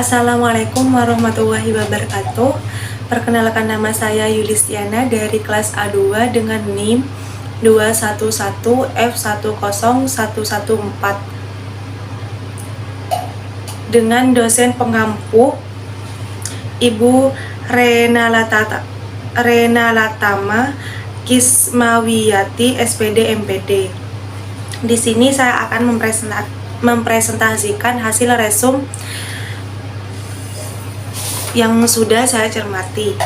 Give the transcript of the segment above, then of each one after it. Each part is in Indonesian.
Assalamualaikum warahmatullahi wabarakatuh. Perkenalkan, nama saya Yulistiana dari kelas A2 dengan NIM 211F10114 dengan dosen pengampu Ibu Rena Latama Kismawiyati SPD MPD. Di sini saya akan mempresentasikan hasil resum yang sudah saya cermati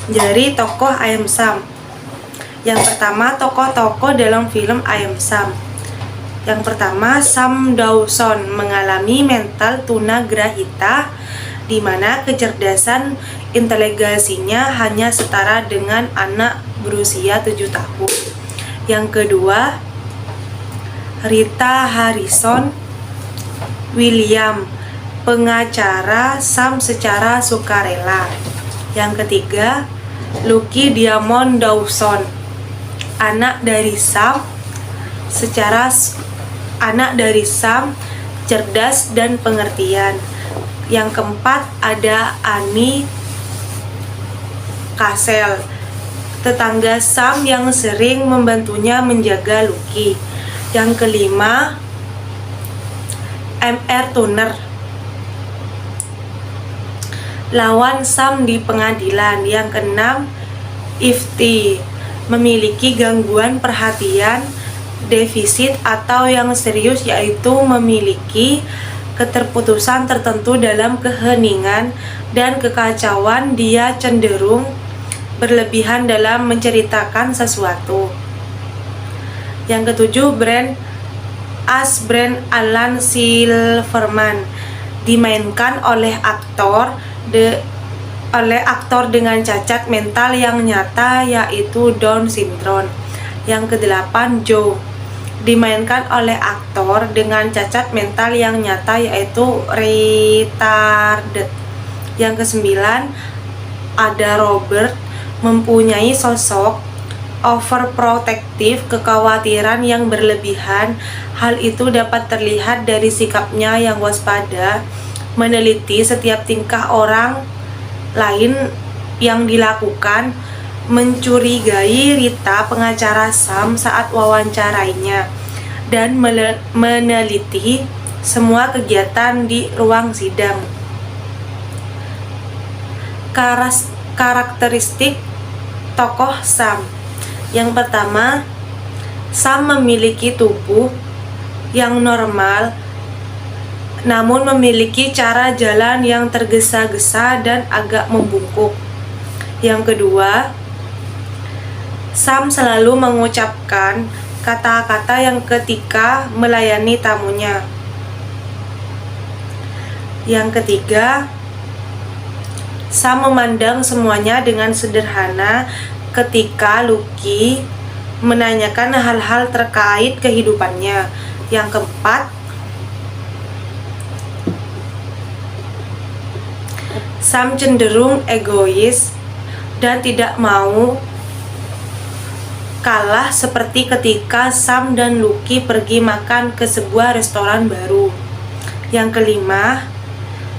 dari tokoh Ayam Sam. Yang pertama, tokoh-tokoh dalam film Ayam Sam. Yang pertama, Sam Dawson mengalami mental tunagrahita, di mana kecerdasan inteligensinya hanya setara dengan anak berusia 7 tahun. Yang kedua, Rita Harrison William, pengacara Sam secara sukarela. Yang ketiga, Lucky Diamond Dawson, anak dari Sam, cerdas dan pengertian. Yang keempat, ada Annie Castle, tetangga Sam yang sering membantunya menjaga Lucky. Yang kelima, M.R. Turner, lawan Sam di pengadilan. Yang keenam, Ifty, memiliki gangguan perhatian defisit atau yang serius, yaitu memiliki keterputusan tertentu dalam keheningan dan kekacauan. Dia cenderung berlebihan dalam menceritakan sesuatu. Yang ketujuh, Brand Alan Silverman, dimainkan oleh aktor dengan cacat mental yang nyata, yaitu Down syndrome. Yang kedelapan, Joe, dimainkan oleh aktor dengan cacat mental yang nyata, yaitu retarded. Yang kesembilan, ada Robert, mempunyai sosok overprotective, kekhawatiran yang berlebihan. Hal itu dapat terlihat dari sikapnya yang waspada, meneliti setiap tingkah orang lain yang dilakukan, mencurigai Rita, pengacara Sam, saat wawancarainya, dan meneliti semua kegiatan di ruang sidang. Karakteristik tokoh Sam. Yang pertama, Sam memiliki tubuh yang normal, namun memiliki cara jalan yang tergesa-gesa dan agak membungkuk. Yang kedua, Sam selalu mengucapkan kata-kata yang ketika melayani tamunya. Yang ketiga, Sam memandang semuanya dengan sederhana ketika Lucky menanyakan hal-hal terkait kehidupannya. Yang keempat, Sam cenderung egois dan tidak mau kalah, seperti ketika Sam dan Lucky pergi makan ke sebuah restoran baru. Yang kelima,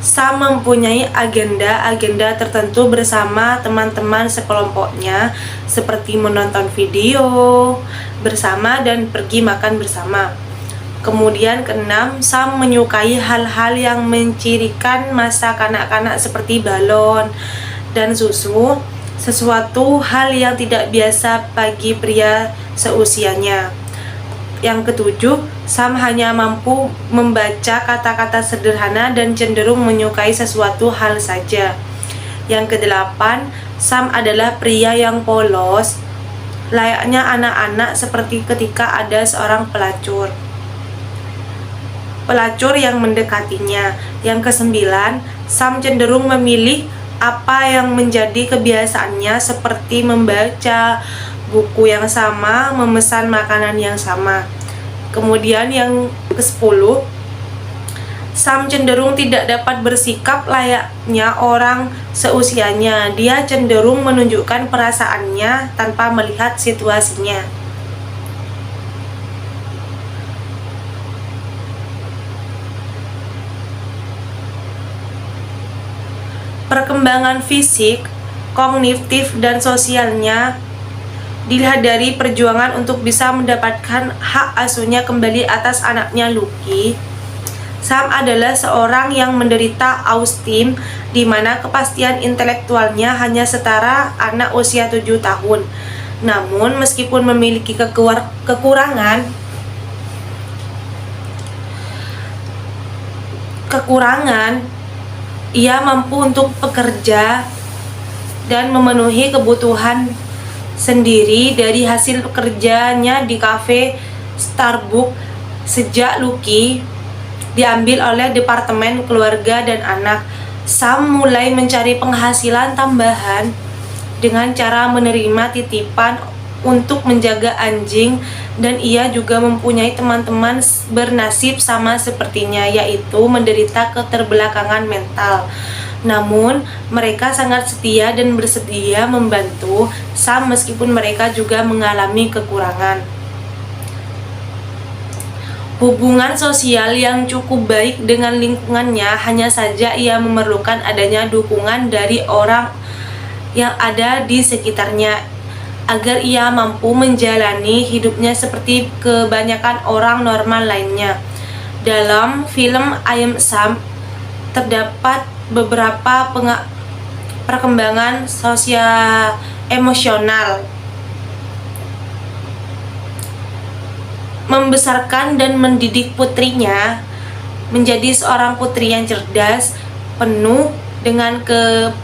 Sam mempunyai agenda tertentu bersama teman-teman sekelompoknya, seperti menonton video bersama dan pergi makan bersama. Kemudian keenam, Sam menyukai hal-hal yang mencirikan masa kanak-kanak, seperti balon dan susu, sesuatu hal yang tidak biasa bagi pria seusianya. Yang ketujuh, Sam hanya mampu membaca kata-kata sederhana dan cenderung menyukai sesuatu hal saja. Yang kedelapan, Sam adalah pria yang polos, layaknya anak-anak, seperti ketika ada seorang pelacur yang mendekatinya. Yang kesembilan, Sam cenderung memilih apa yang menjadi kebiasaannya, seperti membaca buku yang sama, memesan makanan yang sama. Kemudian yang ke-10, Sam cenderung tidak dapat bersikap layaknya orang seusianya. Dia cenderung menunjukkan perasaannya tanpa melihat situasinya. Perkembangan fisik, kognitif, dan sosialnya dilihat dari perjuangan untuk bisa mendapatkan hak asuhnya kembali atas anaknya Lucky. Sam adalah seorang yang menderita autism, di mana kepastian intelektualnya hanya setara anak usia 7 tahun. Namun, meskipun memiliki kekurangan, ia mampu untuk bekerja dan memenuhi kebutuhan sendiri dari hasil pekerjaannya di kafe Starbucks. Sejak Lucky diambil oleh Departemen Keluarga dan Anak, Sam mulai mencari penghasilan tambahan dengan cara menerima titipan untuk menjaga anjing, dan ia juga mempunyai teman-teman bernasib sama sepertinya, yaitu menderita keterbelakangan mental. Namun, mereka sangat setia dan bersedia membantu Sam meskipun mereka juga mengalami kekurangan. Hubungan sosial yang cukup baik dengan lingkungannya, hanya saja ia memerlukan adanya dukungan dari orang yang ada di sekitarnya agar ia mampu menjalani hidupnya seperti kebanyakan orang normal lainnya. Dalam film I Am Sam terdapat beberapa perkembangan sosial emosional. Membesarkan dan mendidik putrinya menjadi seorang putri yang cerdas, penuh dengan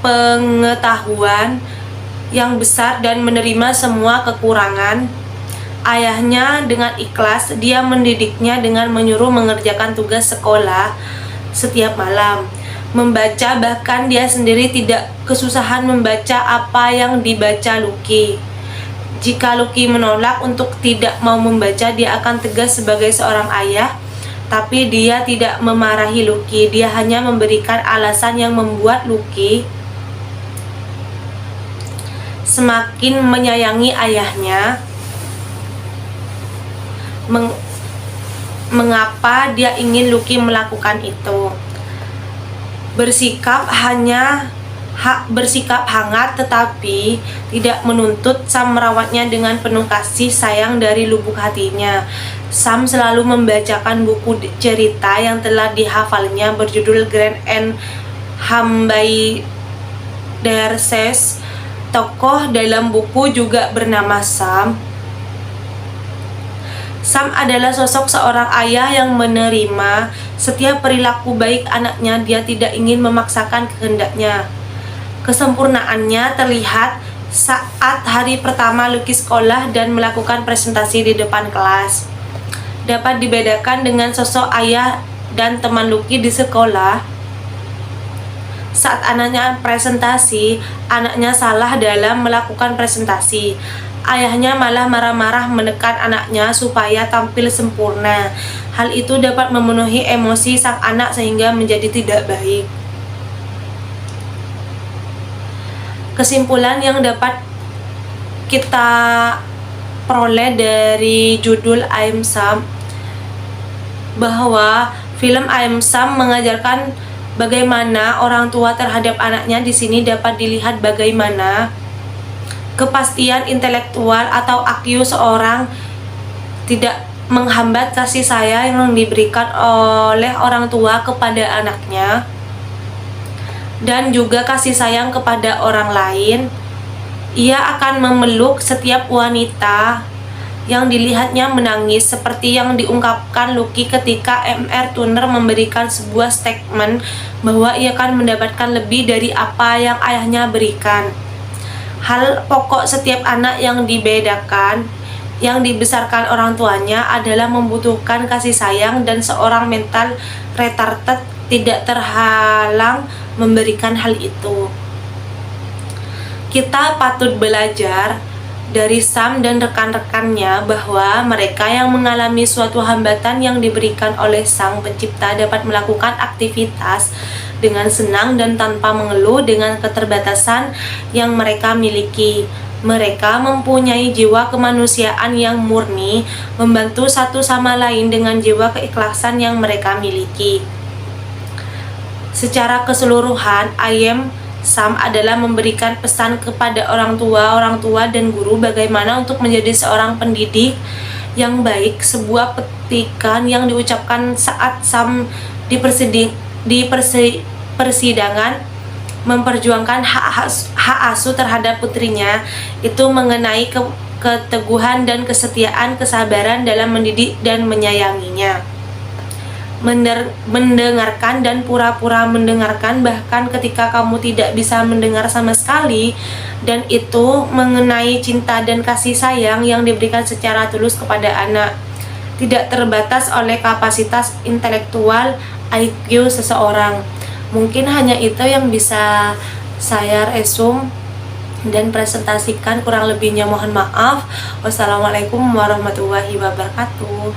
pengetahuan yang besar dan menerima semua kekurangan. Ayahnya dengan ikhlas, dia mendidiknya dengan menyuruh mengerjakan tugas sekolah setiap malam, membaca, bahkan dia sendiri tidak kesusahan membaca apa yang dibaca Lucky. Jika Lucky menolak untuk tidak mau membaca, dia akan tegas sebagai seorang ayah, tapi dia tidak memarahi Lucky. Dia hanya memberikan alasan yang membuat Lucky semakin menyayangi ayahnya. Mengapa dia ingin Lucky melakukan itu? Bersikap hangat tetapi tidak menuntut, Sam merawatnya dengan penuh kasih sayang dari lubuk hatinya. Sam selalu membacakan buku cerita yang telah dihafalnya berjudul Grand and Hambayderses. Tokoh dalam buku juga bernama Sam. Sam adalah sosok seorang ayah yang menerima setiap perilaku baik anaknya. Dia tidak ingin memaksakan kehendaknya. Kesempurnaannya terlihat saat hari pertama Lucky sekolah dan melakukan presentasi di depan kelas. Dapat dibedakan dengan sosok ayah dan teman Lucky di sekolah. Saat anaknya presentasi, anaknya salah dalam melakukan presentasi. Ayahnya malah marah-marah menekan anaknya supaya tampil sempurna. Hal itu dapat memenuhi emosi sang anak sehingga menjadi tidak baik. Kesimpulan yang dapat kita peroleh dari judul I Am Sam, bahwa film I Am Sam mengajarkan bagaimana orang tua terhadap anaknya. Di sini dapat dilihat bagaimana kepastian intelektual atau IQ seorang tidak menghambat kasih sayang yang diberikan oleh orang tua kepada anaknya, dan juga kasih sayang kepada orang lain. Ia akan memeluk setiap wanita yang dilihatnya menangis, seperti yang diungkapkan Lucky ketika Mr. Turner memberikan sebuah statement bahwa ia akan mendapatkan lebih dari apa yang ayahnya berikan. Hal pokok setiap anak yang dibesarkan orang tuanya adalah membutuhkan kasih sayang, dan seorang mental retarded tidak terhalang memberikan hal itu. Kita patut belajar dari Sam dan rekan-rekannya bahwa mereka yang mengalami suatu hambatan yang diberikan oleh Sang Pencipta dapat melakukan aktivitas dengan senang dan tanpa mengeluh dengan keterbatasan yang mereka miliki. Mereka mempunyai jiwa kemanusiaan yang murni, membantu satu sama lain dengan jiwa keikhlasan yang mereka miliki. Secara keseluruhan, I Am Sam adalah memberikan pesan kepada orang tua dan guru bagaimana untuk menjadi seorang pendidik yang baik. Sebuah petikan yang diucapkan saat Sam di persidangan memperjuangkan hak asuh terhadap putrinya, itu mengenai keteguhan dan kesetiaan, kesabaran dalam mendidik dan menyayanginya. Mendengarkan dan pura-pura mendengarkan bahkan ketika kamu tidak bisa mendengar sama sekali, dan itu mengenai cinta dan kasih sayang yang diberikan secara tulus kepada anak, tidak terbatas oleh kapasitas intelektual IQ seseorang. Mungkin hanya itu yang bisa saya resum dan presentasikan, kurang lebihnya mohon maaf. Wassalamualaikum warahmatullahi wabarakatuh.